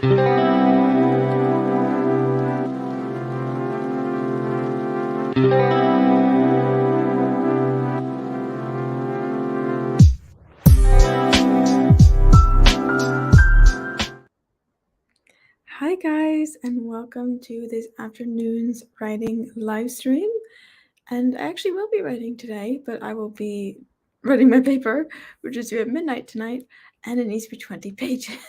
Hi guys, and welcome to this afternoon's writing live stream. And I actually will be writing today, but I will be writing my paper, which is due at midnight tonight, and it needs to be 20 pages.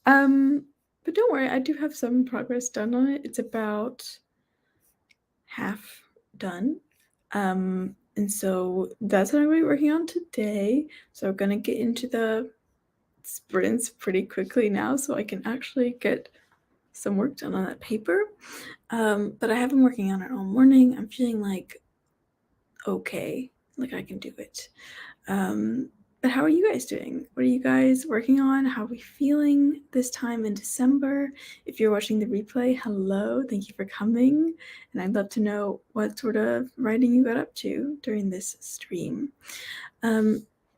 But don't worry, I do have some progress done on it. It's about half done. And so that's what I'm going to be working on today. So we're going to get into the sprints pretty quickly now so I can actually get some work done on that paper. But I have been working on it all morning. I'm feeling like okay, like I can do it. But how are you guys doing? What are you guys working on? How are we feeling this time in December? If you're watching the replay, hello, thank you for coming. And I'd love to know what sort of writing you got up to during this stream.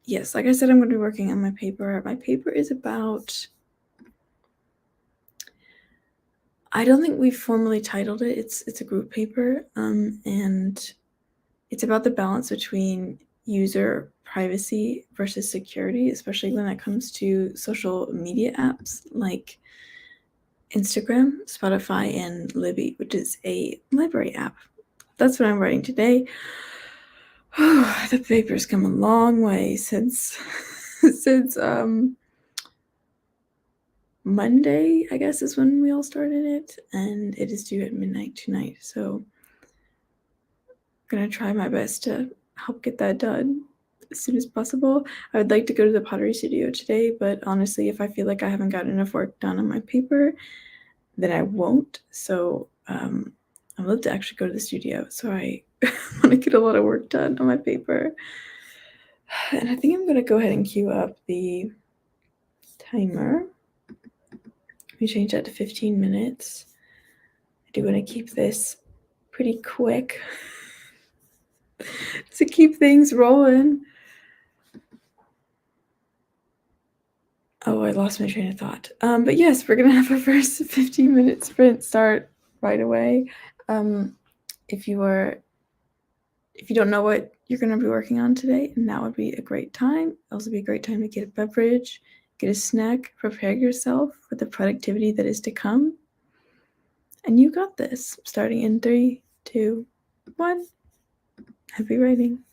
Yes, like I said, I'm going to be working on my paper. My paper is about, I don't think we've formally titled it. It's a group paper, and it's about the balance between user privacy versus security, especially when it comes to social media apps like Instagram, Spotify, and Libby, which is a library app. That's what I'm writing today. The paper's come a long way since Monday, I guess, is when we all started it, and it is due at midnight tonight. So I'm gonna try my best to help get that done as soon as possible. I would like to go to the pottery studio today, but honestly, if I feel like I haven't got enough work done on my paper, then I won't. So I'd love to actually go to the studio. So I want to get a lot of work done on my paper. And I think I'm gonna go ahead and queue up the timer. Let me change that to 15 minutes. I do want to keep this pretty quick to keep things rolling. Oh, I lost my train of thought. But yes, we're going to have our first 15-minute sprint start right away. If you don't know what you're going to be working on today, now would be a great time. It'll also be a great time to get a beverage, get a snack, prepare yourself for the productivity that is to come. And you got this. Starting in 3, 2, 1. Happy writing.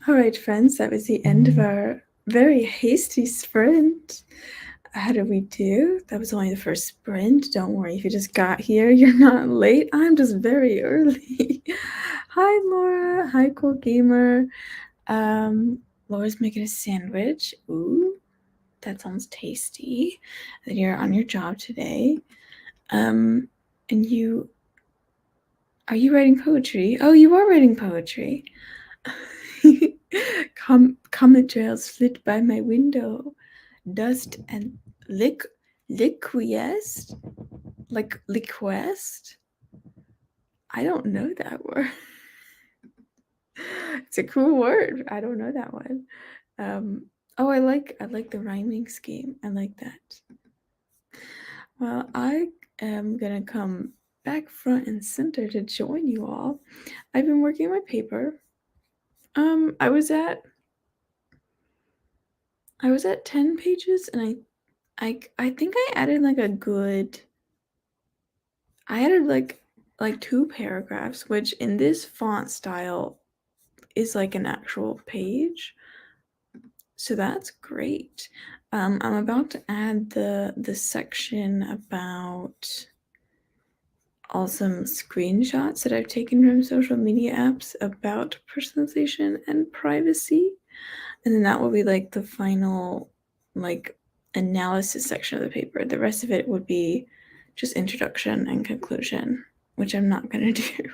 All right, friends, that was the end of our very hasty sprint. How did we do? That was only the first sprint. Don't worry, if you just got here, you're not late. I'm just very early. Hi, Laura. Hi, Cool Gamer. Laura's making a sandwich. Ooh, that sounds tasty. Then you're on your job today. And are you writing poetry? Oh, you are writing poetry. Comet trails flit by my window. Dust and liquest? Like liquest? I don't know that word. It's a cool word. I don't know that one. Oh, I like the rhyming scheme. I like that. Well, I am gonna come back front and center to join you all. I've been working on my paper. I was at 10 pages, and I think I added like 2 paragraphs, which in this font style is like an actual page. So that's great. I'm about to add the section about some screenshots that I've taken from social media apps about personalization and privacy. And then that will be like the final like analysis section of the paper. The rest of it would be just introduction and conclusion, which I'm not gonna do.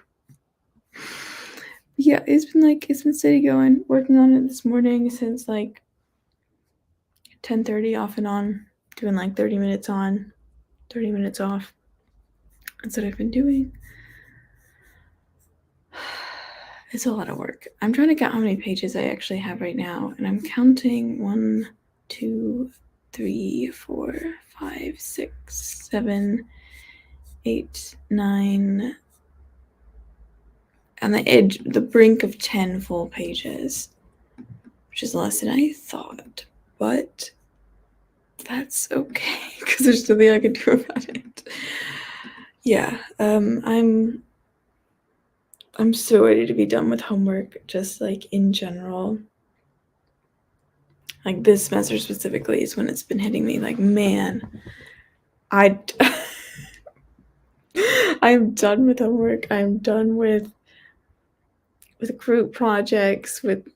Yeah, it's been steady going, working on it this morning since like 10:30 off and on, doing like 30 minutes on, 30 minutes off. That's what I've been doing. It's a lot of work. I'm trying to count how many pages I actually have right now, and I'm counting 1, 2, 3, 4, 5, 6, 7, 8, 9. On the edge, the brink of 10 full pages, which is less than I thought, but that's okay because there's nothing I can do about it. Yeah, I'm so ready to be done with homework, just like in general. Like this semester specifically is when it's been hitting me like, man, I'm done with homework. I'm done with group projects, with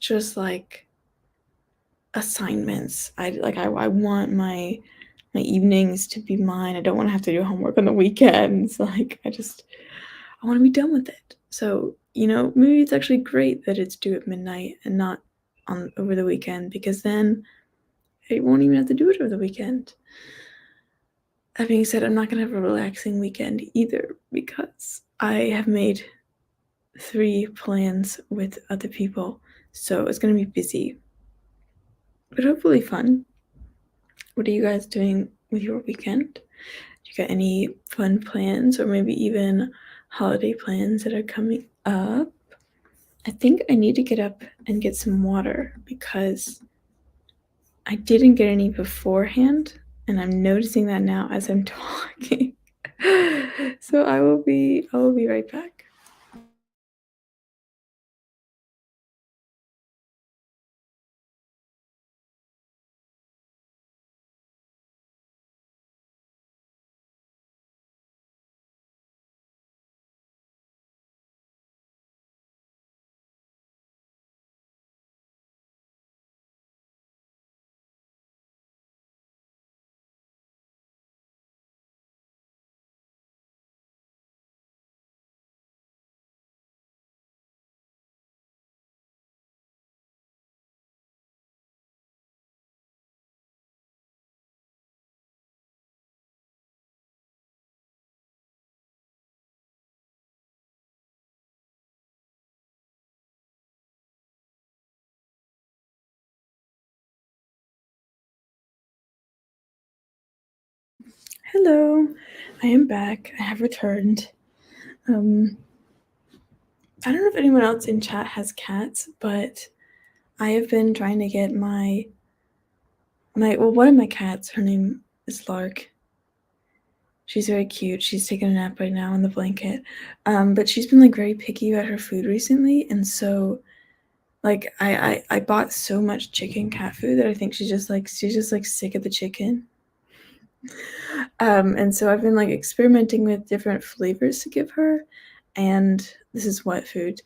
just like assignments. I want my evenings to be mine. I don't want to have to do homework on the weekends. Like I want to be done with it. So, maybe it's actually great that it's due at midnight and not over the weekend, because then I won't even have to do it over the weekend. That being said, I'm not going to have a relaxing weekend either, because I have made 3 plans with other people, so it's going to be busy, but hopefully fun. What are you guys doing with your weekend? Do you got any fun plans, or maybe even holiday plans that are coming up? I think I need to get up and get some water because I didn't get any beforehand, and I'm noticing that now as I'm talking. So I will be right back. Hello, I am back. I have returned. I don't know if anyone else in chat has cats, but I have been trying to get one of my cats, her name is Lark. She's very cute. She's taking a nap right now on the blanket. But she's been like very picky about her food recently, and so Like I bought so much chicken cat food that I think she's just like sick of the chicken. And so I've been like experimenting with different flavors to give her, and this is wet food.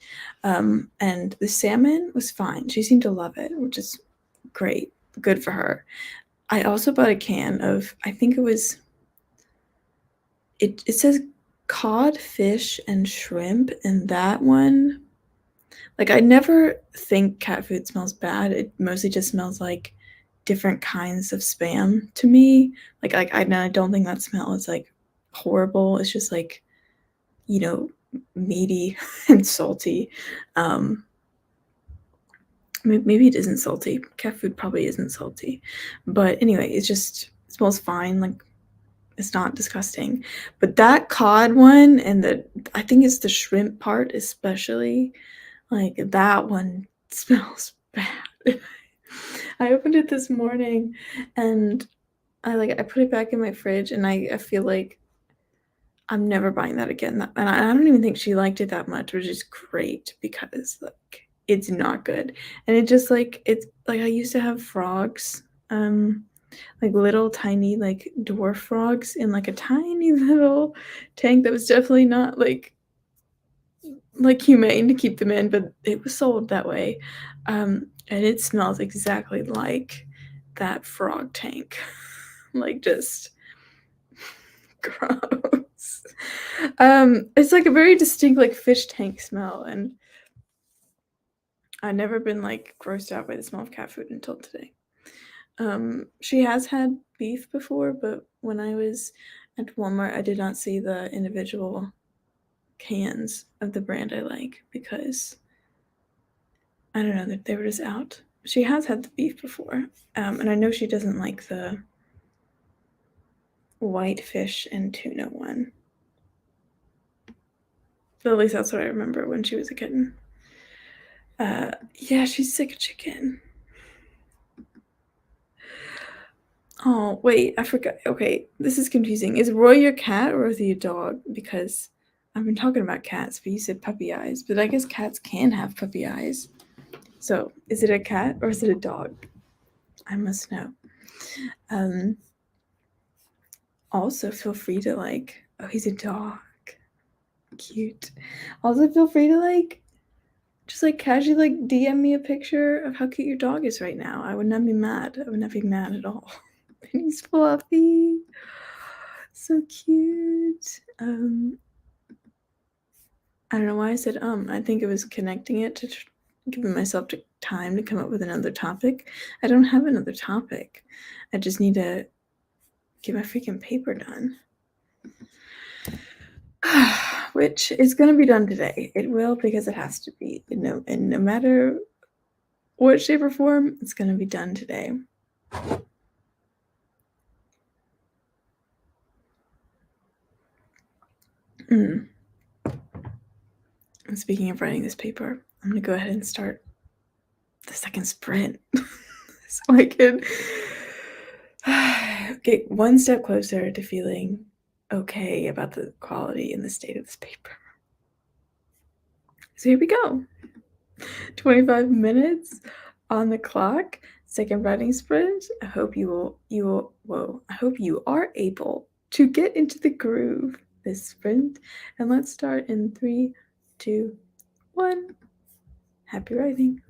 And the salmon was fine. She seemed to love it, which is great, good for her. I also bought a can of, I think it was, it says cod, fish, and shrimp, and that one, like I never think cat food smells bad. It mostly just smells like different kinds of spam to me. Like I don't think that smell is like horrible. It's just like, you know, meaty and salty. Um, maybe it isn't salty. Cat food probably isn't salty, but anyway, it smells fine. Like it's not disgusting. But that cod one and I think it's the shrimp part especially, like that one smells bad. I opened it this morning and I put it back in my fridge and I feel like I'm never buying that again. And I don't even think she liked it that much, which is great because like it's not good. And it just like it's like I used to have frogs, like little tiny like dwarf frogs in like a tiny little tank that was definitely not like humane to keep them in, but it was sold that way. And it smells exactly like that frog tank. Like just gross. It's like a very distinct like fish tank smell, and I've never been like grossed out by the smell of cat food until today. She has had beef before, but when I was at Walmart, I did not see the individual cans of the brand I like because I don't know that they were just out. She has had the beef before, and I know she doesn't like the white fish and tuna one. But at least that's what I remember when she was a kitten. Yeah, she's sick of chicken. Oh, wait, I forgot. Okay, this is confusing. Is Roy your cat or is he a dog? Because I've been talking about cats, but you said puppy eyes. But I guess cats can have puppy eyes. So, is it a cat or is it a dog? I must know. Um, Also, feel free to like, oh, he's a dog. Cute. Also, feel free to like, just like casually like DM me a picture of how cute your dog is right now. I would not be mad. I would not be mad at all. And he's fluffy. So cute. I don't know why I said I think it was connecting it to giving myself time to come up with another topic. I don't have another topic. I just need to get my freaking paper done. Which is going to be done today. It will because it has to be. And no matter what shape or form, it's going to be done today. And speaking of writing this paper, I'm going to go ahead and start the second sprint so I can get one step closer to feeling okay about the quality and the state of this paper. So here we go. 25 minutes on the clock. Second writing sprint. I hope I hope you are able to get into the groove this sprint. And let's start in 3, 2, 1. Happy writing.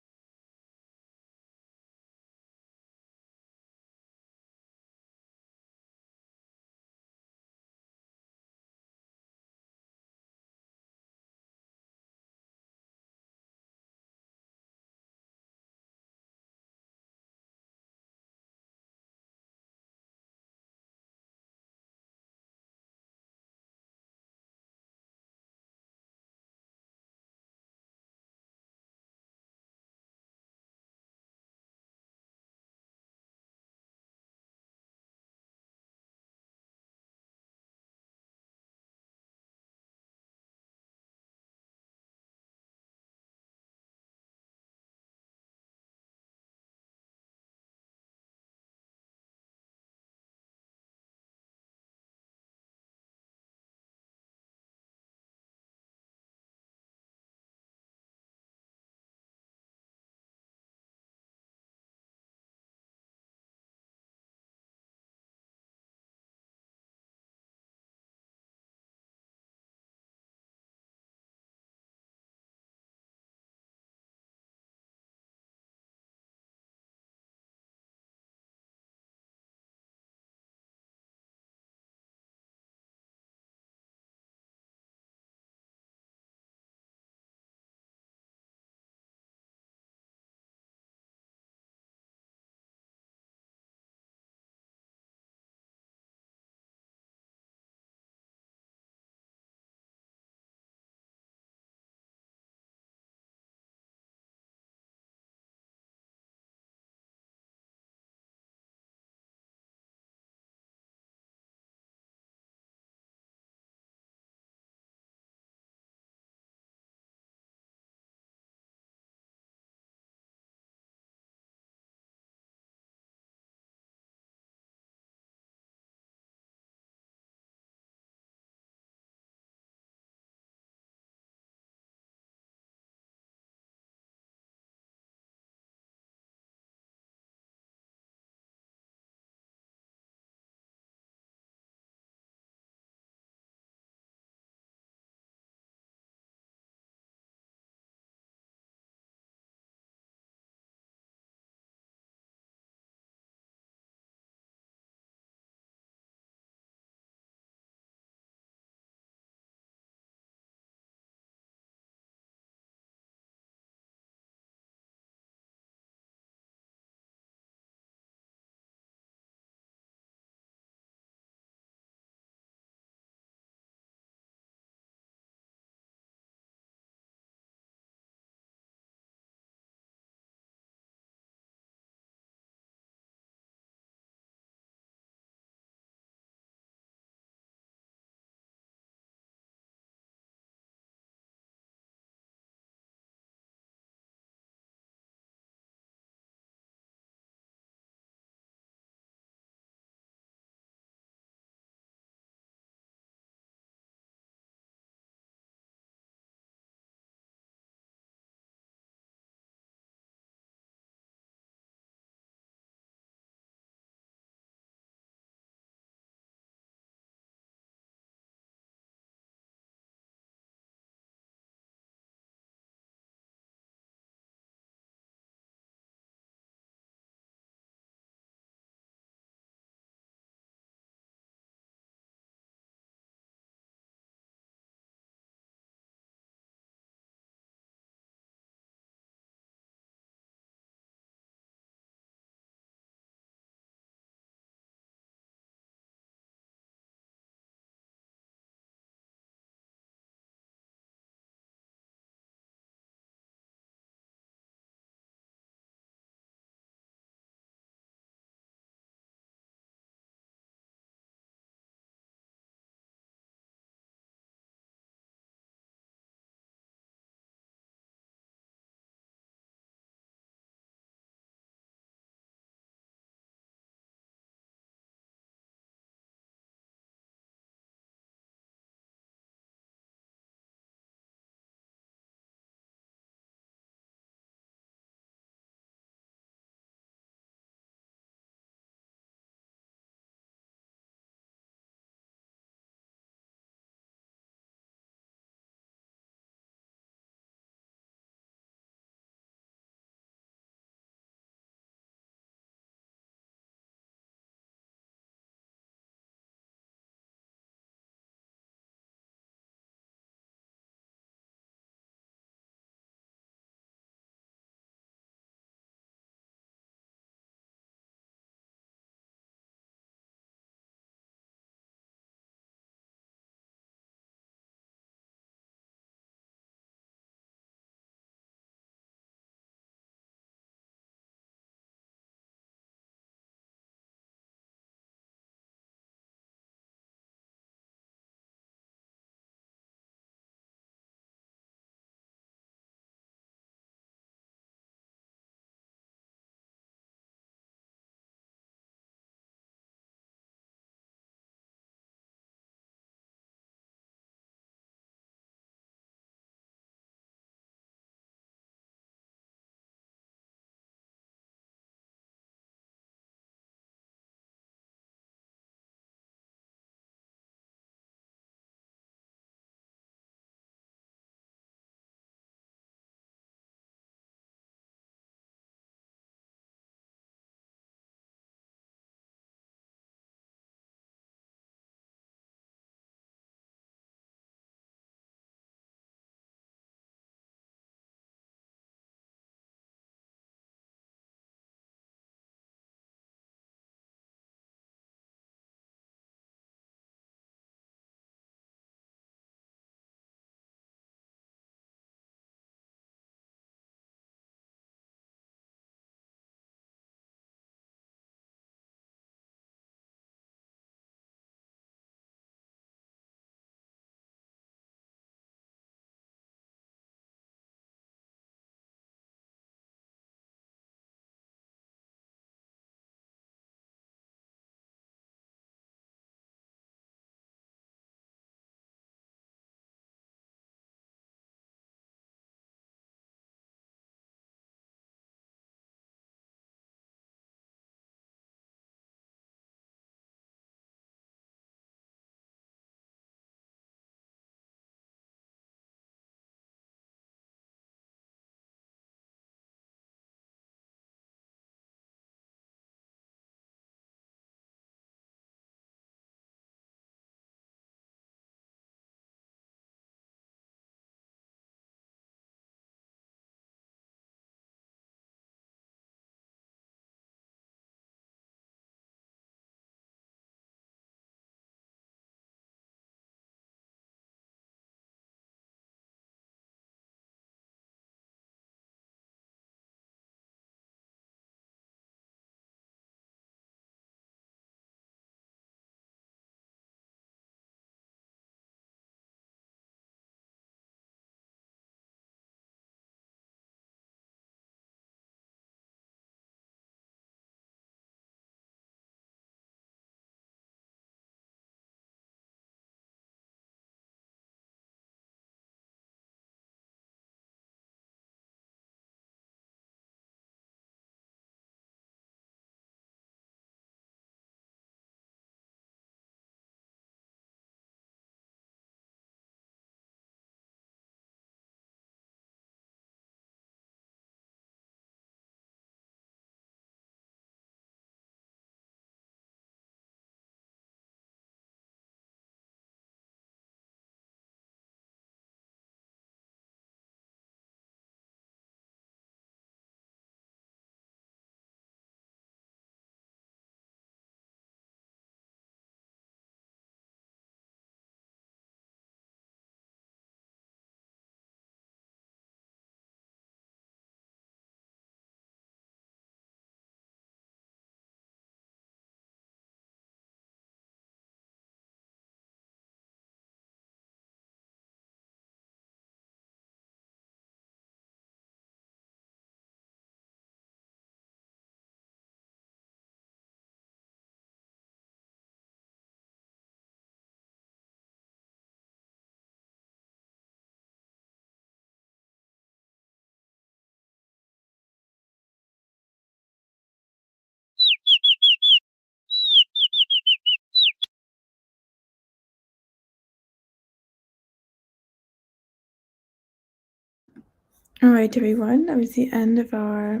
All right, everyone, that was the end of our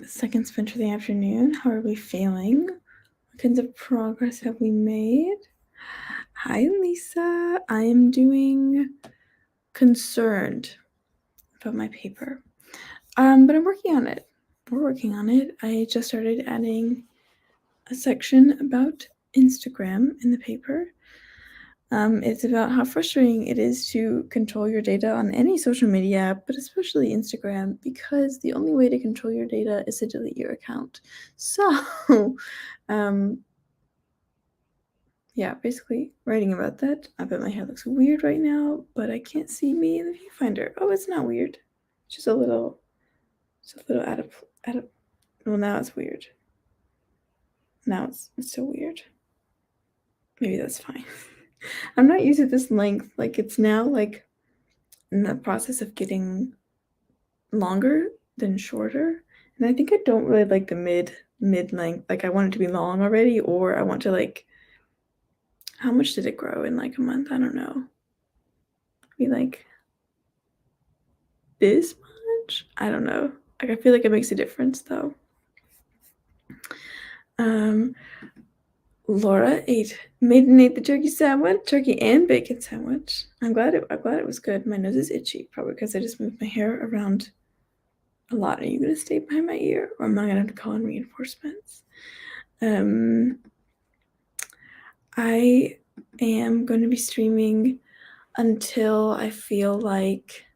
second spin for the afternoon. How are we feeling? What kinds of progress have we made? Hi, Lisa. I am doing concerned about my paper, but I'm working on it. We're working on it. I just started adding a section about Instagram in the paper. It's about how frustrating it is to control your data on any social media app, but especially Instagram, because the only way to control your data is to delete your account. So, yeah, basically writing about that. I bet my hair looks weird right now, but I can't see me in the viewfinder. Oh, it's not weird. Just a little out of. Well, now it's weird. Now it's still weird. Maybe that's fine. I'm not used to this length. Like, it's now like in the process of getting longer than shorter, and I think I don't really like the mid length. Like, I want it to be long already, or I want to like. How much did it grow in like a month? I don't know. Be like this much? I don't know. Like, I feel like it makes a difference though. Laura made and ate the turkey sandwich, turkey and bacon sandwich. I'm glad it was good. My nose is itchy, probably because I just moved my hair around a lot. Are you gonna stay behind my ear, or am I gonna have to call in reinforcements? I am going to be streaming until I feel like,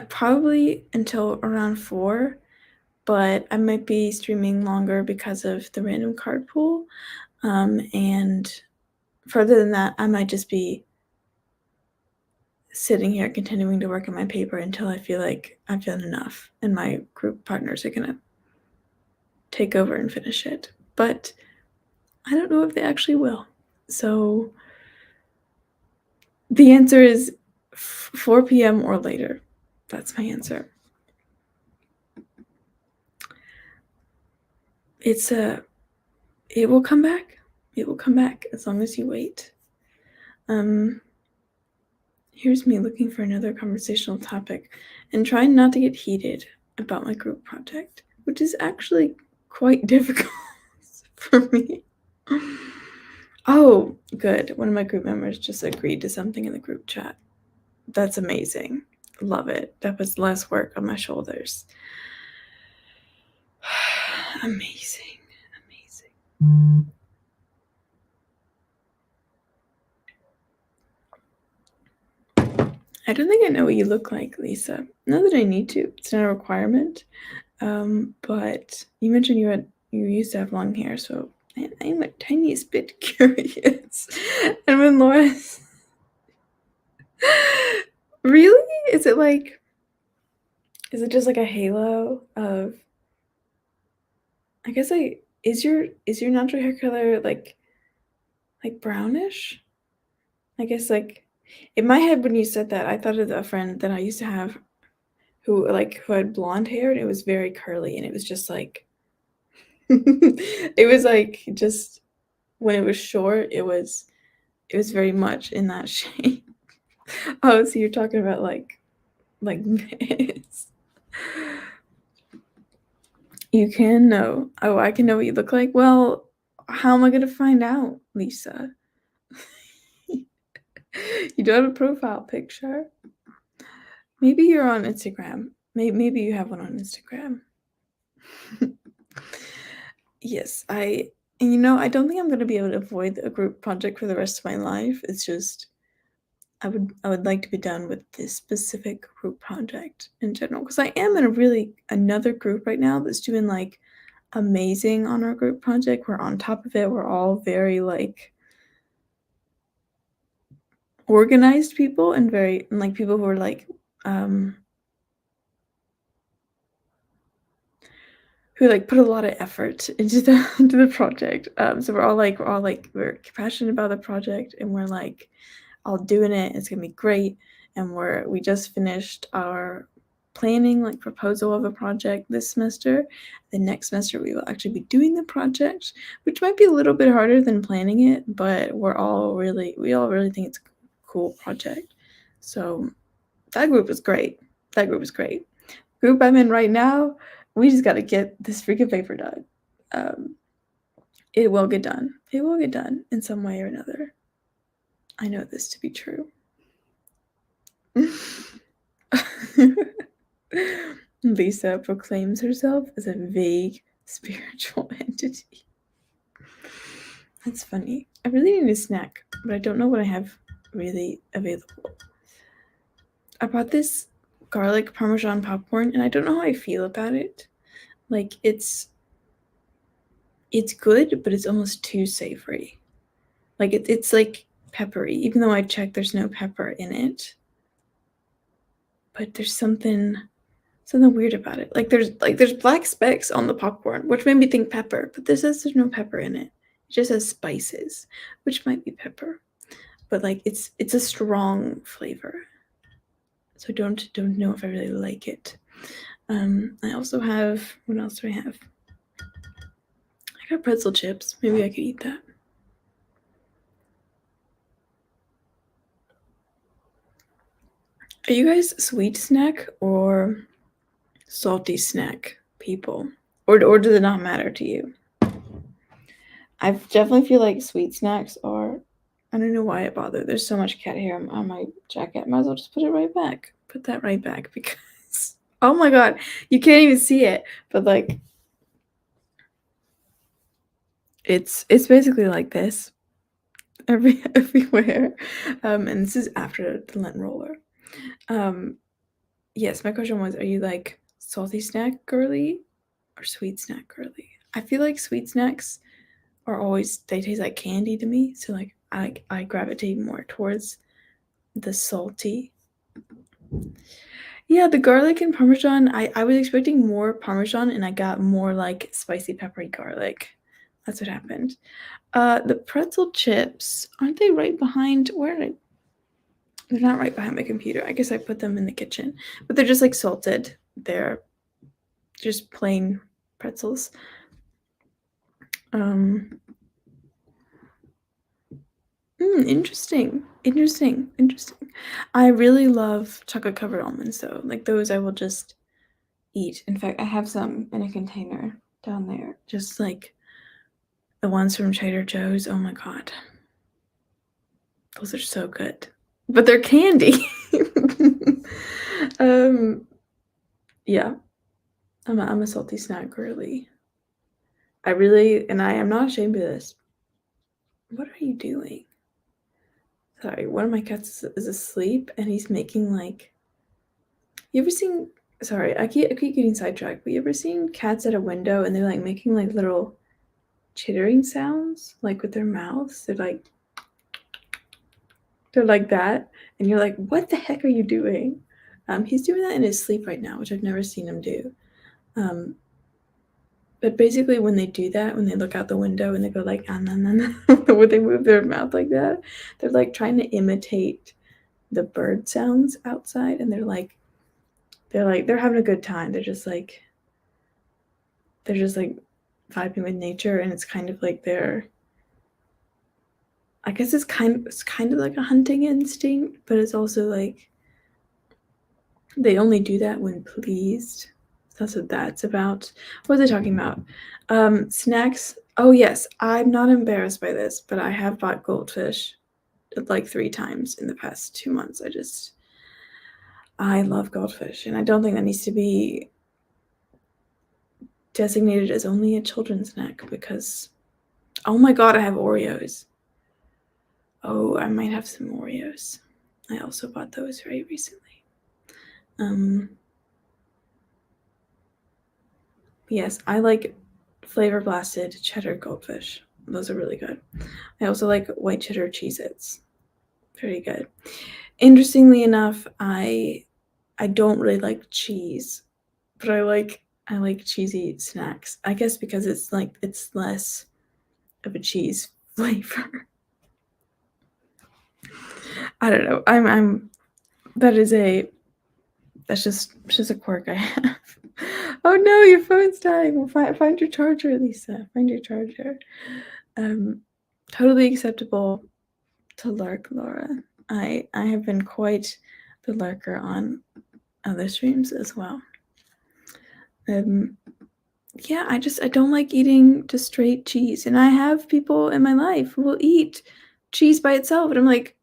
probably until around 4, but I might be streaming longer because of the random card pool. And further than that, I might just be sitting here continuing to work on my paper until I feel like I've done enough and my group partners are gonna take over and finish it. But I don't know if they actually will. So the answer is 4 p.m. or later. That's my answer. It will come back. It will come back as long as you wait. Here's me looking for another conversational topic and trying not to get heated about my group project, which is actually quite difficult for me. Oh, good. One of my group members just agreed to something in the group chat. That's amazing. Love it. That was less work on my shoulders. Amazing. I don't think I know what you look like, Lisa. Not that I need to. It's not a requirement. But you mentioned you used to have long hair, so I'm a tiniest bit curious. And when Laura's really? Is it just like a halo of, I guess is your natural hair color like brownish? I guess like in my head when you said that, I thought of a friend that I used to have who had blonde hair, and it was very curly, and it was just like it was like just when it was short, it was very much in that shape. Oh, so you're talking about like this. You can know. Oh, I can know what you look like. Well, how am I gonna find out, Lisa? You don't have a profile picture. Maybe you're on Instagram. Maybe you have one on Instagram. Yes, I don't think I'm gonna be able to avoid a group project for the rest of my life. It's just I would like to be done with this specific group project in general, because I am in another group right now that's doing like amazing on our group project. We're on top of it. We're all very like organized people and very like people who are like who like put a lot of effort into the project. So we're all we're passionate about the project, and we're like all doing it. It's gonna be great. And we just finished our planning proposal of a project this semester. The next semester we will actually be doing the project, which might be a little bit harder than planning it, but we all really think it's a cool project. So That group was great. That group was great. Group I'm in right now, we just got to get this freaking paper done. It will get done. It will get done in some way or another. I know this to be true. Lisa proclaims herself as a vague spiritual entity. That's funny. I really need a snack, but I don't know what I have really available. I bought this garlic parmesan popcorn, and I don't know how I feel about it. Like, it's good, but it's almost too savory. Like, it's like peppery, even though I checked there's no pepper in it. But there's something weird about it. Like, there's black specks on the popcorn, which made me think pepper, but this says there's no pepper in it. It just has spices, which might be pepper. But like, it's a strong flavor. So don't know if I really like it. I also have, what else do I have? I got pretzel chips. Maybe I could eat that. Are you guys sweet snack or salty snack people? Or does it not matter to you? I definitely feel like sweet snacks are, I don't know why it bothered. There's so much cat hair on my jacket. Might as well just put it right back. Put that right back because, oh my god, you can't even see it. But like, it's basically like this everywhere. And this is after the lint roller. Yes, my question was, are you like salty snack girly or sweet snack girly? I feel like sweet snacks are always, they taste like candy to me. So like I gravitate more towards the salty. Yeah, the garlic and parmesan, I was expecting more parmesan and I got more like spicy peppery garlic. That's what happened. The pretzel chips, aren't they right behind, they're not right behind my computer. I guess I put them in the kitchen. But they're just like salted. They're just plain pretzels. Interesting. I really love chocolate covered almonds though. Like those I will just eat. In fact, I have some in a container down there. Just like the ones from Trader Joe's. Oh my god. Those are so good. But they're candy. Yeah. I'm a salty snack girly. I am not ashamed of this. What are you doing? Sorry, one of my cats is asleep and he's making like, you ever seen, sorry, I keep getting sidetracked, but you ever seen cats at a window and they're like making like little chittering sounds like with their mouths? They're like that, and you're like, what the heck are you doing? He's doing that in his sleep right now, which I've never seen him do. But basically when they do that, when they look out the window and they go like, ah, nah, nah, nah, when they move their mouth like that, they're like trying to imitate the bird sounds outside, and they're having a good time. They're just like vibing with nature, and it's kind of like I guess it's kind of like a hunting instinct, but it's also like they only do that when pleased. That's what that's about. What was I talking about? Snacks. Oh yes, I'm not embarrassed by this, but I have bought goldfish like 3 times in the past 2 months. I love goldfish, and I don't think that needs to be designated as only a children's snack because, oh my god, I have Oreos. Oh, I might have some Oreos. I also bought those very recently. Yes, I like flavor blasted cheddar goldfish. Those are really good. I also like white cheddar Cheez-Its. Very good. Interestingly enough, I don't really like cheese, but I like cheesy snacks. I guess because it's less of a cheese flavor. I don't know. That's just a quirk I have. Oh no, your phone's dying. Well, find your charger, Lisa. Find your charger. Totally acceptable to lurk, Laura. I have been quite the lurker on other streams as well. Yeah, I don't like eating just straight cheese, and I have people in my life who will eat cheese by itself, and I'm like,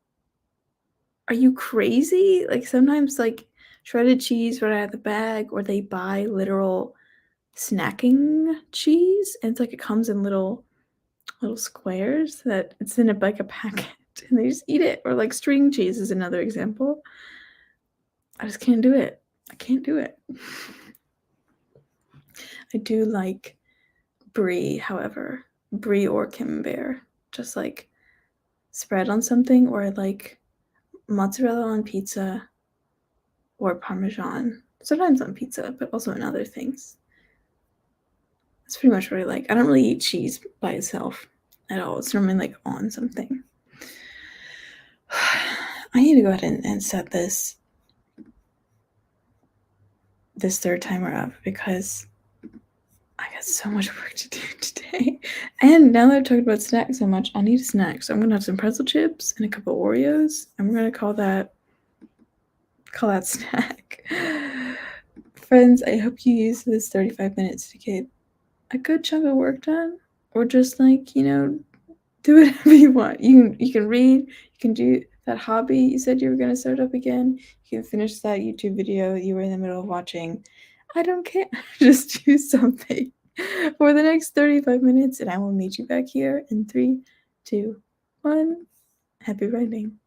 "Are you crazy?" Like, sometimes, like, shredded cheese right out of the bag, or they buy literal snacking cheese, and it's like it comes in little squares that it's in a packet, and they just eat it, or, like, string cheese is another example. I just can't do it. I can't do it. I do like brie, however. Brie or camembert, just, like, spread on something, or I like mozzarella on pizza or parmesan. Sometimes on pizza, but also in other things. That's pretty much what I like. I don't really eat cheese by itself at all. It's normally, like, on something. I need to go ahead and set this third timer up because I got so much work to do today. And now that I've talked about snacks so much, I need a snack. So I'm gonna have some pretzel chips and a couple Oreos. I'm gonna call that snack. Friends, I hope you use this 35 minutes to get a good chunk of work done. Or just, like, do whatever you want. You can read, you can do that hobby you said you were gonna start up again. You can finish that YouTube video you were in the middle of watching. I don't care. Just do something for the next 35 minutes, and I will meet you back here in 3, 2, 1. Happy writing.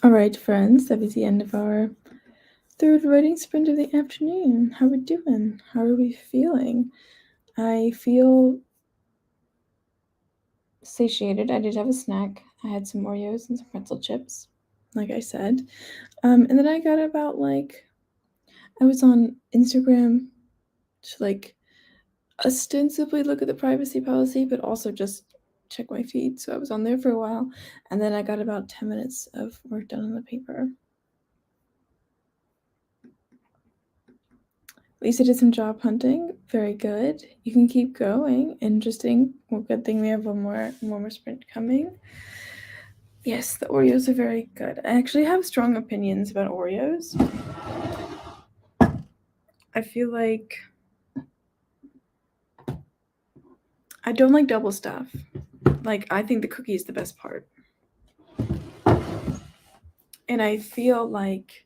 All right, friends, that was the end of our third writing sprint of the afternoon. How we doing? How are we feeling? I feel satiated. I did have a snack. I had some Oreos and some pretzel chips, like I said. And then I got about I was on Instagram to ostensibly look at the privacy policy, but also just check my feed. So I was on there for a while, and then I got about 10 minutes of work done on the paper. Lisa did some job hunting. Very good. You can keep going. Interesting. Well, good thing we have one more sprint coming. Yes, the Oreos are very good. I actually have strong opinions about Oreos. I feel like I don't like double stuff. I think the cookie is the best part. And I feel like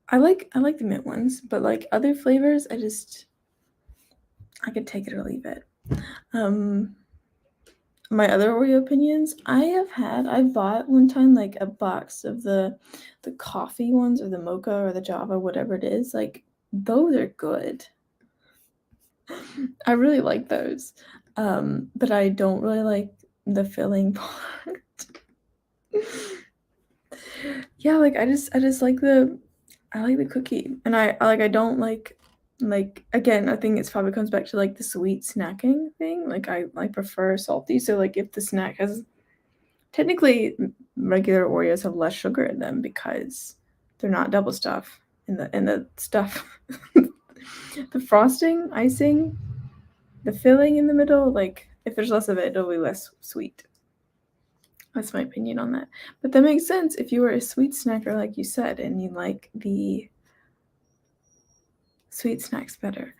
I like the mint ones, but other flavors, I could take it or leave it. My other Oreo opinions, I bought one time a box of the coffee ones or the mocha or the Java, whatever it is. Those are good. I really like those. But I don't really like the filling part. Yeah, I just like the cookie. And I don't like again, I think it's probably comes back to the sweet snacking thing. I prefer salty. So if the snack has technically regular Oreos have less sugar in them because they're not double stuff in the stuff. The frosting, icing, the filling in the middle, if there's less of it, it'll be less sweet. That's my opinion on that. But that makes sense if you were a sweet snacker, like you said, and you like the sweet snacks better.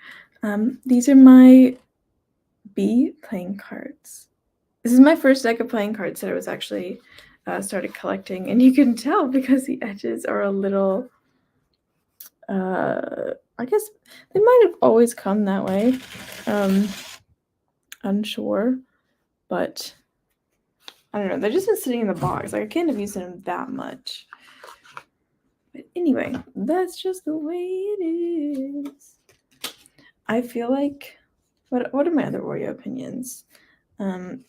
These are my B playing cards. This is my first deck of playing cards that I was actually started collecting, and you can tell because the edges are a little. I guess they might have always come that way. Unsure, but I don't know. They're just been sitting in the box. I can't have used them that much. But anyway, that's just the way it is. I feel like what are my other Oreo opinions?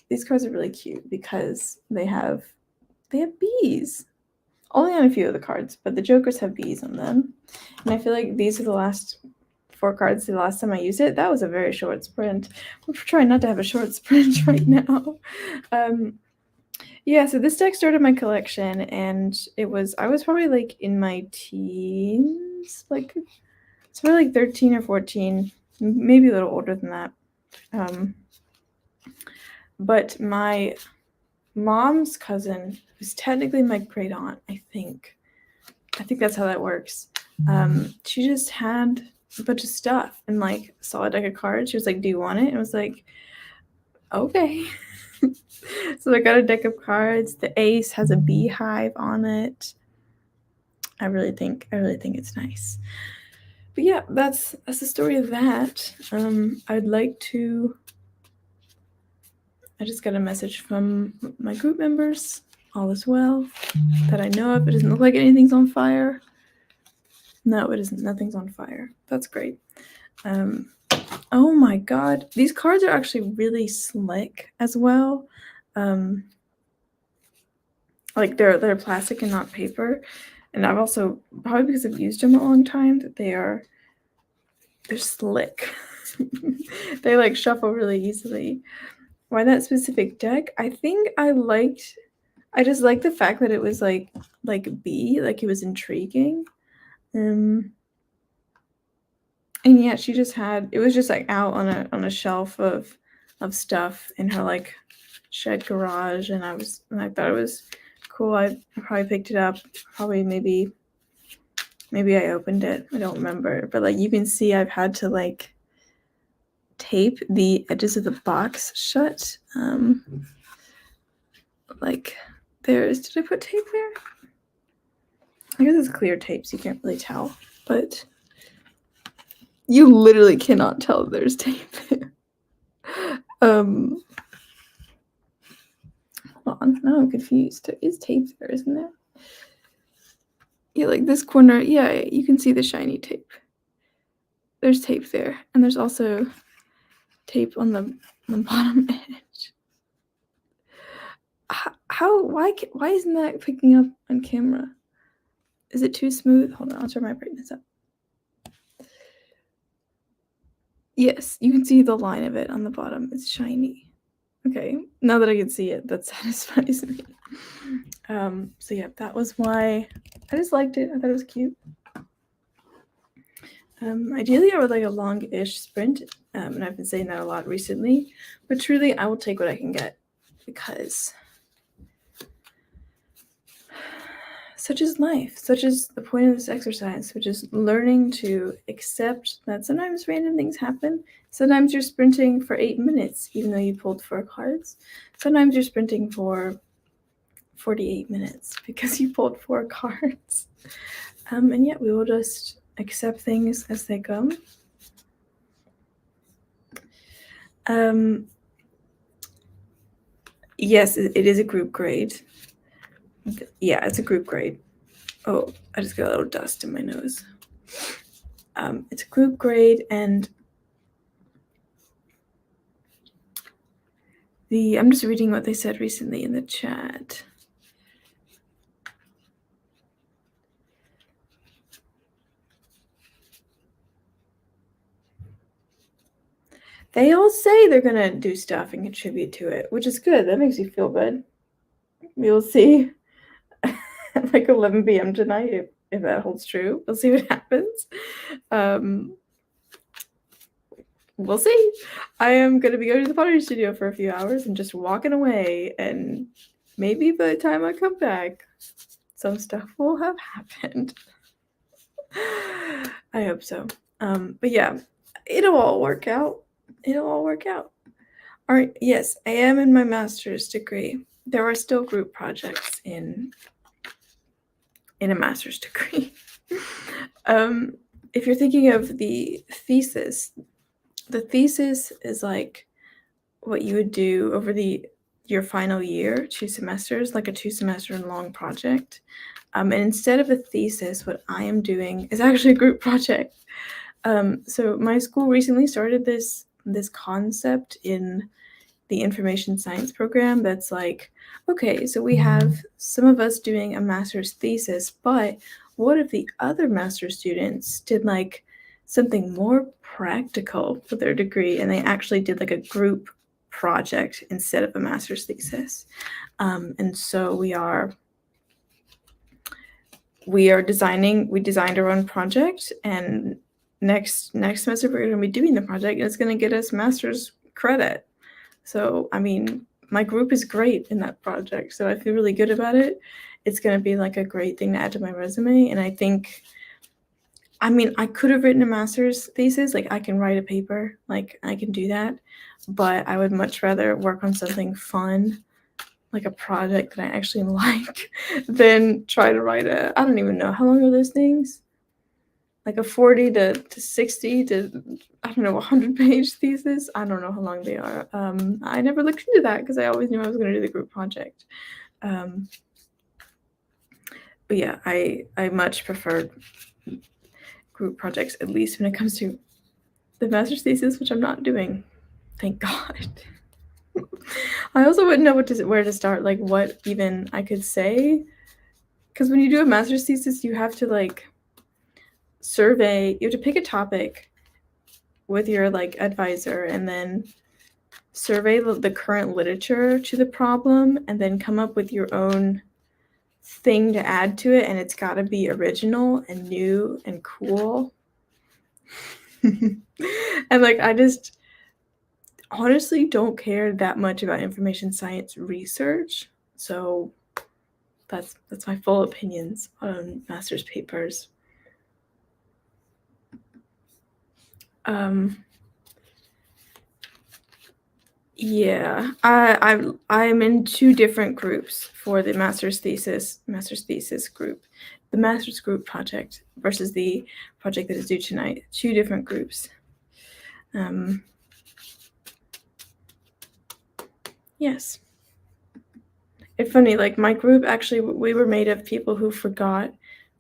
These cards are really cute because they have bees. Only on a few of the cards, but the Jokers have bees on them. And I feel like these are the last 4 cards. The last time I used it, that was a very short sprint. We're trying not to have a short sprint right now. Yeah, so this deck started my collection, and I was probably in my teens, it's probably 13 or 14, maybe a little older than that. But my mom's cousin, who's technically my great aunt, I think that's how that works. She just had a bunch of stuff and saw a deck of cards. She was like, "Do you want it?" And I was like, "Okay." So I got a deck of cards. The ace has a beehive on it. I really think it's nice. But yeah, that's the story of that. I just got a message from my group members. All is well that I know of. It doesn't look like anything's on fire. No, it isn't. Nothing's on fire. That's great. Oh my god, these cards are actually really slick as well. They're plastic and not paper, and I've also, probably because I've used them a long time, that they're slick. They shuffle really easily. Why that specific deck? I think I just liked the fact that it was B, it was intriguing. And yeah, she just had, it was just out on a shelf of stuff in her shed garage, and I thought it was cool. I probably picked it up. Probably maybe I opened it. I don't remember, but you can see I've had to tape the edges of the box shut. Did I put tape there? I guess it's clear tape, so you can't really tell, but you literally cannot tell there's tape there. Hold on, now I'm confused. There is tape there, isn't there? Yeah, like this corner, yeah, you can see the shiny tape. There's tape there, and there's also tape on the bottom edge. Why isn't that picking up on camera? Is it too smooth? Hold on, I'll turn my brightness up. Yes, you can see the line of it on the bottom. It's shiny. Okay, now that I can see it, that satisfies me. So yeah, that was why I just liked it. I thought it was cute. Ideally, I would like a long-ish sprint, and I've been saying that a lot recently, but truly, I will take what I can get, because such is life, such is the point of this exercise, which is learning to accept that sometimes random things happen. Sometimes you're sprinting for 8 minutes, even though you pulled 4 cards. Sometimes you're sprinting for 48 minutes because you pulled 4 cards. And yet we will just accept things as they come. Yes, it is a group grade. Yeah, it's a group grade. Oh, I just got a little dust in my nose. It's a group grade, and I'm just reading what they said recently in the chat. They all say they're gonna do stuff and contribute to it, which is good. That makes you feel good. We'll see at like 11 p.m. tonight if that holds true. We'll see what happens. We'll see. I am gonna be going to the pottery studio for a few hours and just walking away, and maybe by the time I come back, some stuff will have happened. I hope so. But yeah, it'll all work out. It'll all work out. All right. Yes, I am in my master's degree. There are still group projects in a master's degree. If you're thinking of the thesis is like what you would do over your final year, 2 semesters, like a 2-semester long project. And instead of a thesis, what I am doing is actually a group project. So my school recently started this concept in the information science program that's like, okay, so we have some of us doing a master's thesis, but what if the other master's students did like something more practical with their degree, and they actually did like a group project instead of a master's thesis? And so we designed our own project, and next semester we're going to be doing the project, and it's going to get us master's credit. So, I mean, my group is great in that project, so I feel really good about it. It's going to be like a great thing to add to my resume, and I think, I mean, I could have written a master's thesis, like I can write a paper, like I can do that, but I would much rather work on something fun, like a project that I actually like, than try to write I don't even know, how long are those things? Like a 40 to 60 to, I don't know, 100-page thesis. I don't know how long they are. I never looked into that because I always knew I was going to do the group project. But yeah, I much prefer group projects, at least when it comes to the master's thesis, which I'm not doing. Thank God. I also wouldn't know where to start, like what even I could say. Because when you do a master's thesis, you have to like survey, you have to pick a topic with your like advisor, and then survey the current literature to the problem, and then come up with your own thing to add to it, and it's got to be original and new and cool. And like, I just honestly don't care that much about information science research, so that's my full opinions on master's papers. Yeah, I'm in 2 different groups for the master's thesis group, the master's group project versus the project that is due tonight. 2 different groups. Yes. It's funny, like my group, actually, we were made of people who forgot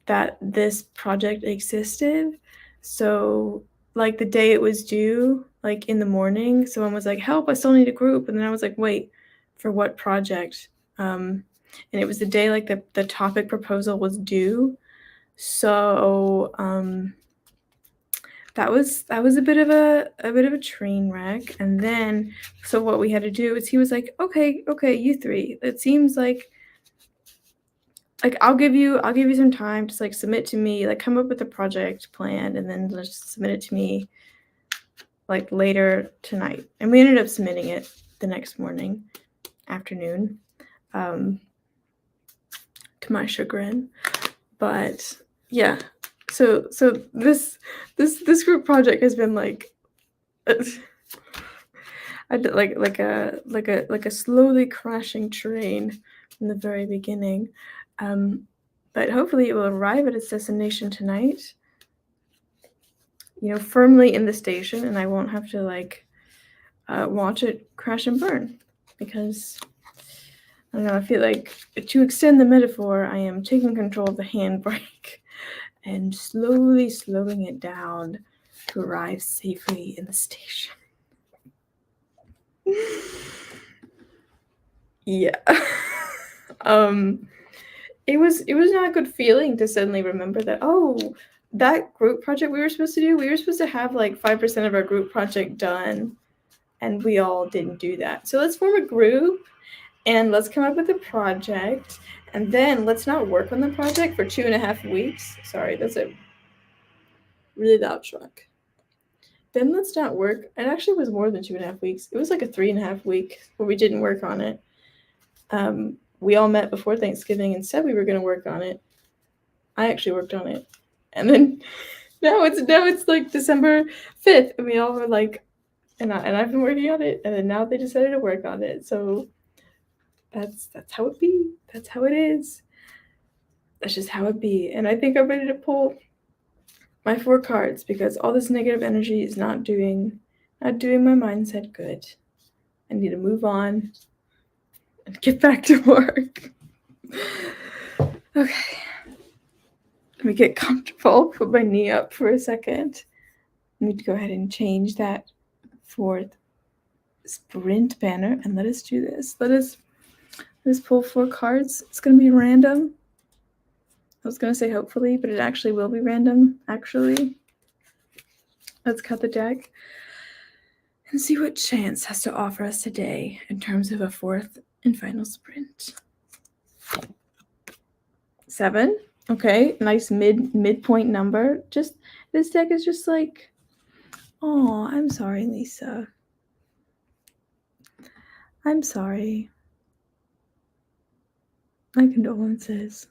that this project existed. So like the day it was due, like in the morning, someone was like, help, I still need a group. And then I was like, wait, for what project? And it was the day like the topic proposal was due. So that was a bit of a train wreck. And then so what we had to do is he was like, okay, you three, it seems like I'll give you some time to like submit to me, like come up with a project plan, and then just submit it to me like later tonight. And we ended up submitting it the next morning, afternoon, to my chagrin. But yeah, so this group project has been like like a slowly crashing train from the very beginning. But hopefully it will arrive at its destination tonight, firmly in the station, and I won't have to like watch it crash and burn, because I don't know, I feel like, to extend the metaphor, I am taking control of the handbrake and slowly slowing it down to arrive safely in the station. Yeah. It was not a good feeling to suddenly remember that, that group project we were supposed to have like 5% of our group project done, and we all didn't do that. So let's form a group and let's come up with a project, and then let's not work on the project for 2.5 weeks. Sorry, that's a really loud truck. Then let's not work. It actually was more than 2.5 weeks. It was like a 3.5 week where we didn't work on it. We all met before Thanksgiving and said we were going to work on it. I actually worked on it. And then now it's like December 5th, and we all were like, and I've been working on it, and then now they decided to work on it. So that's how it be. That's how it is. That's just how it be. And I think I'm ready to pull my 4 cards, because all this negative energy is not doing my mindset good. I need to move on and get back to work. Okay. Let me get comfortable, put my knee up for a second. I need to go ahead and change that 4th sprint banner, and let us do this. Let's pull 4 cards. It's going to be random. I was going to say hopefully, but it actually will be random, actually. Let's cut the deck and see what chance has to offer us today in terms of a 4th and final sprint. 7. Okay, nice midpoint number. Just this deck is just like, oh, I'm sorry, Lisa. I'm sorry. My condolences.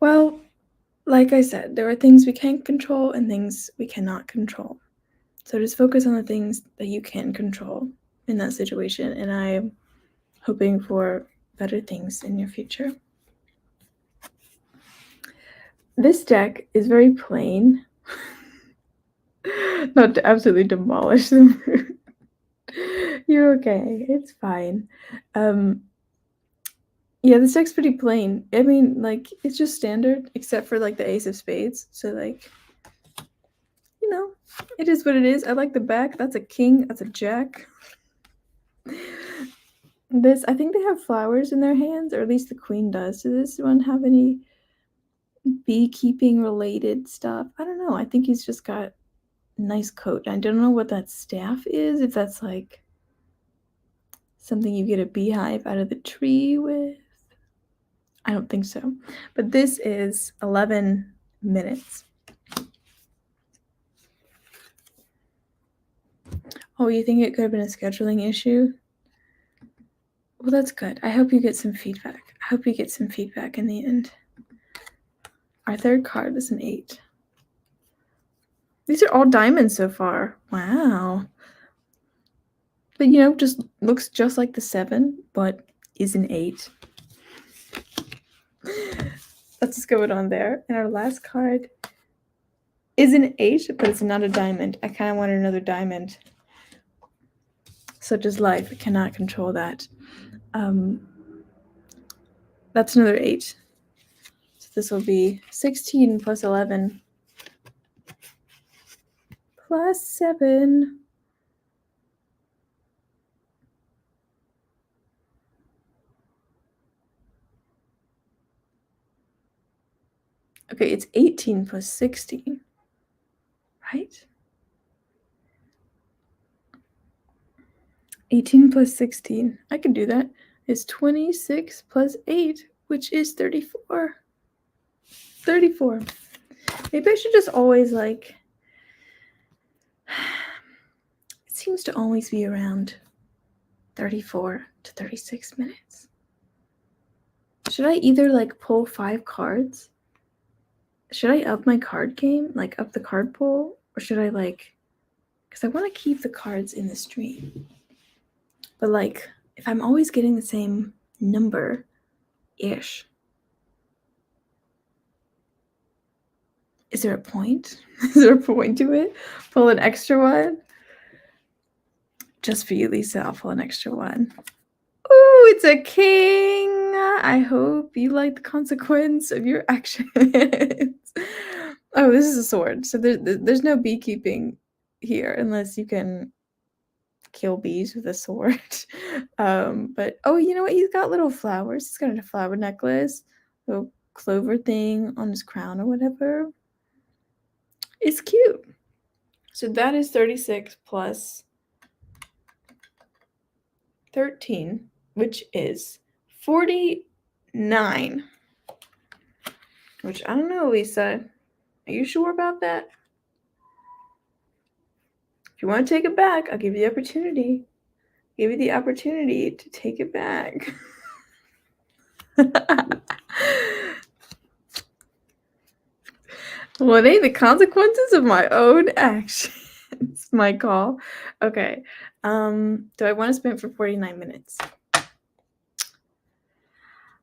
Well, like I said, there are things we can't control and things we cannot control. So just focus on the things that you can control in that situation, and I'm hoping for better things in your future. This deck is very plain. Not to absolutely demolish the mood. You're okay. It's fine. Yeah, this deck's pretty plain. I mean, like, it's just standard, except for, like, the Ace of Spades. So, like, it is what it is. I like the back. That's a king. That's a jack. This, I think they have flowers in their hands, or at least the queen does. Does this one have any beekeeping related stuff? I don't know. I think he's just got a nice coat. I don't know what that staff is, if that's like something you get a beehive out of the tree with. I don't think so. But this is 11 minutes. Oh, you think it could have been a scheduling issue? Well, that's good. I hope you get some feedback. I hope you get some feedback in the end. Our 3rd card is an 8. These are all diamonds so far. Wow. But, just looks just like the 7, but is an 8. Let's just go it on there. And our last card is an 8, but it's not a diamond. I kind of wanted another diamond. Such as life, I cannot control that. That's another 8. this will be 16 plus 11 plus 7. Okay, it's 18 plus 16, right? 18 plus 16, I can do that, is 26 plus 8, which is 34. 34. Maybe I should just always, like, it seems to always be around 34 to 36 minutes. Should I either, like, pull 5 cards? Should I up my card game, like up the card pull? Or should I, like, because I want to keep the cards in the stream. But, like, if I'm always getting the same number-ish, is there a point? Is there a point to it? Pull an extra one? Just for you, Lisa, I'll pull an extra one. Ooh, it's a king! I hope you like the consequence of your actions. Oh, this is a sword. So there's no beekeeping here unless you can kill bees with a sword. But oh, you know what? He's got little flowers. He's got a flower necklace, little clover thing on his crown or whatever. It's cute. So that is 36 plus 13, which is 49. Which I don't know, Lisa. Are you sure about that? If you want to take it back, I'll give you the opportunity. Give you the opportunity to take it back. What are the consequences of my own actions? My call. Okay. Do I want to spin for 49 minutes?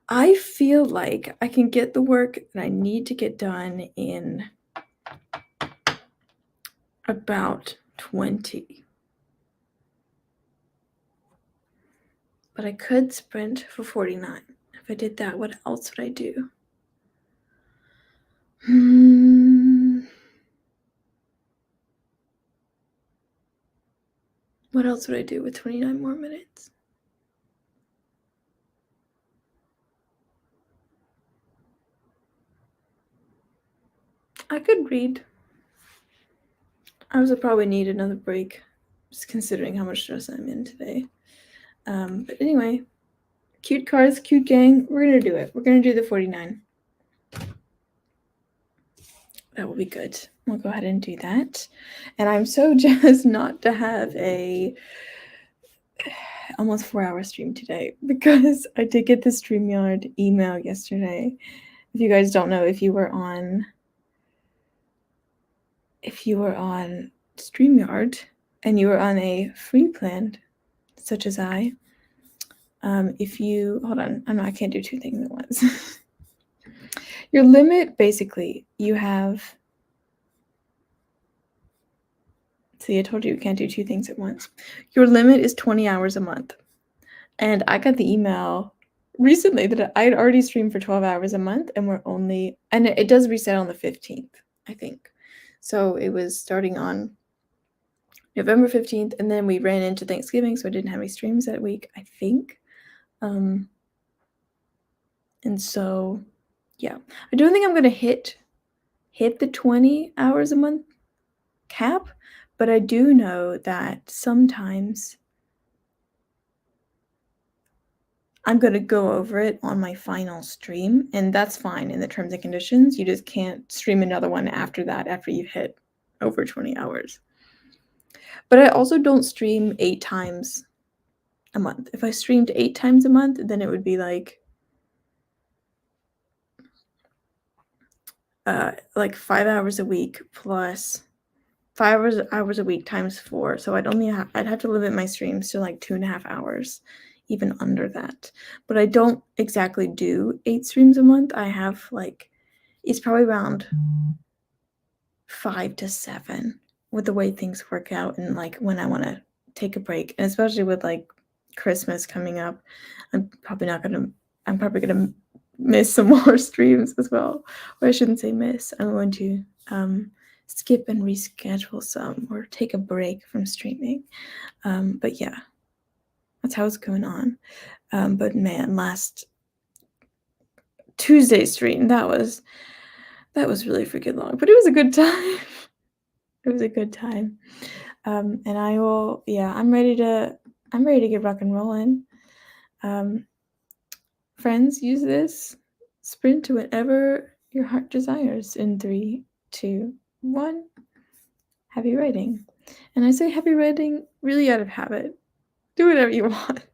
I feel like I can get the work that I need to get done in about 20. But I could sprint for 49. If I did that, what else would I do? What else would I do with 29 more minutes? I could read. I would probably need another break, just considering how much stress I'm in today. But anyway, cute cards, cute gang. We're going to do it. We're going to do the 49. That will be good. We'll go ahead and do that. And I'm so jealous not to have a almost 4-hour stream today because I did get the StreamYard email yesterday. If you guys don't know, if you were on StreamYard and you were on a free plan, such as I, if you, hold on, I can't do 2 things at once. Your limit, basically, you have, see, I told you can't do 2 things at once. Your limit is 20 hours a month. And I got the email recently that I'd already streamed for 12 hours a month and we're only, and it does reset on the 15th, I think. So it was starting on November 15th, and then we ran into Thanksgiving, so I didn't have any streams that week, I think. And so, yeah. I don't think I'm going to hit the 20 hours a month cap, but I do know that sometimes I'm going to go over it on my final stream, and that's fine in the terms and conditions. You just can't stream another one after that, after you've hit over 20 hours. But I also don't stream 8 times a month. If I streamed 8 times a month, then it would be like 5 hours a week plus 5 hours a week times 4. So I'd have to limit my streams to like 2.5 hours, even under that. But I don't exactly do 8 streams a month. I have like, it's probably around 5 to 7 with the way things work out and like when I want to take a break. And especially with like Christmas coming up, I'm probably gonna miss some more streams as well. Or I shouldn't say miss. I'm going to skip and reschedule some or take a break from streaming. But yeah, that's how it's going on. But man, last Tuesday stream, that was really freaking long, but it was a good time. It was a good time. And I'm ready to get rock and rolling. Friends, use this. Sprint to whatever your heart desires in 3, 2, 1. Happy writing. And I say happy writing really out of habit. Do whatever you want.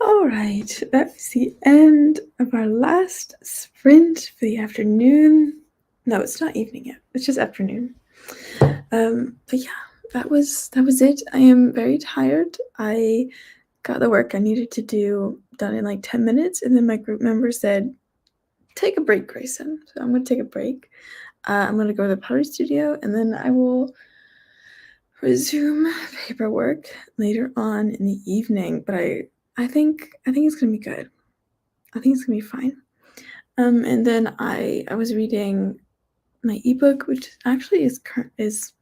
All right, that's the end of our last sprint for the afternoon. No, it's not evening yet. It's just afternoon. But yeah, that was it. I am very tired. I got the work I needed to do done in like 10 minutes, and then my group member said, "Take a break, Grayson." So I'm gonna take a break. I'm gonna go to the pottery studio, and then I will resume paperwork later on in the evening. But I think it's gonna be good. I think it's gonna be fine. And then I was reading my ebook, which actually is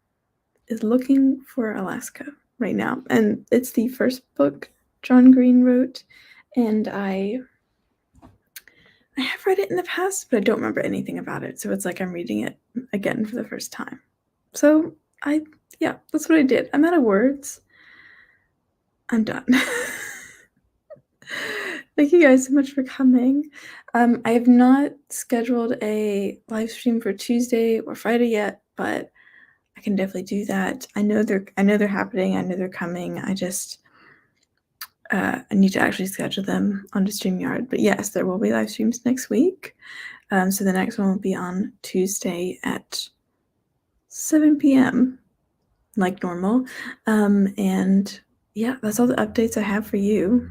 looking for Alaska right now, and it's the first book John Green wrote, and I have read it in the past, but I don't remember anything about it. So it's like I'm reading it again for the first time. So yeah, that's what I did. I'm out of words. I'm done. Thank you guys so much for coming. I have not scheduled a live stream for Tuesday or Friday yet, but I can definitely do that. I know they're happening. I know they're coming. I just I need to actually schedule them on the StreamYard. But yes, there will be live streams next week. So the next one will be on Tuesday at 7 p.m. like normal. And yeah, that's all the updates I have for you.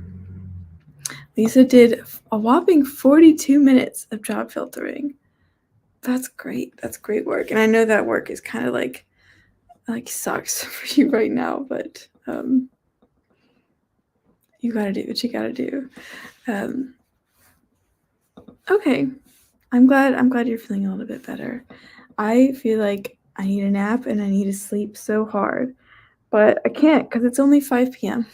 Lisa did a whopping 42 minutes of job filtering. That's great. That's great work. And I know that work is kind of like sucks for you right now, but you gotta do what you gotta do. Okay. I'm glad you're feeling a little bit better. I feel like I need a nap and I need to sleep so hard, but I can't because it's only 5 p.m.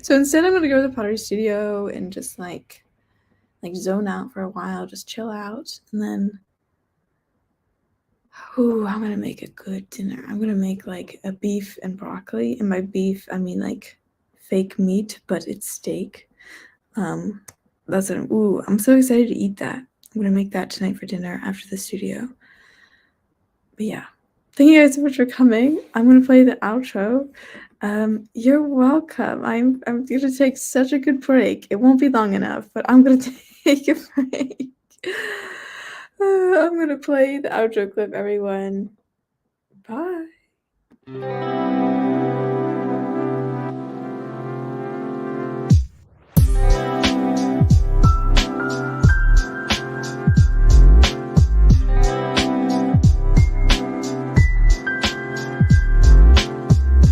So instead, I'm gonna go to the pottery studio and just like zone out for a while, just chill out, and then I'm gonna make a good dinner. I'm gonna make like a beef and broccoli, and by beef I mean like fake meat, but it's steak. That's an I'm so excited to eat that. I'm gonna make that tonight for dinner after the studio. But yeah, thank you guys so much for coming. I'm gonna play the outro. You're welcome. I'm gonna take such a good break. It won't be long enough, but I'm gonna take a break. I'm gonna play the outro clip, everyone. Bye.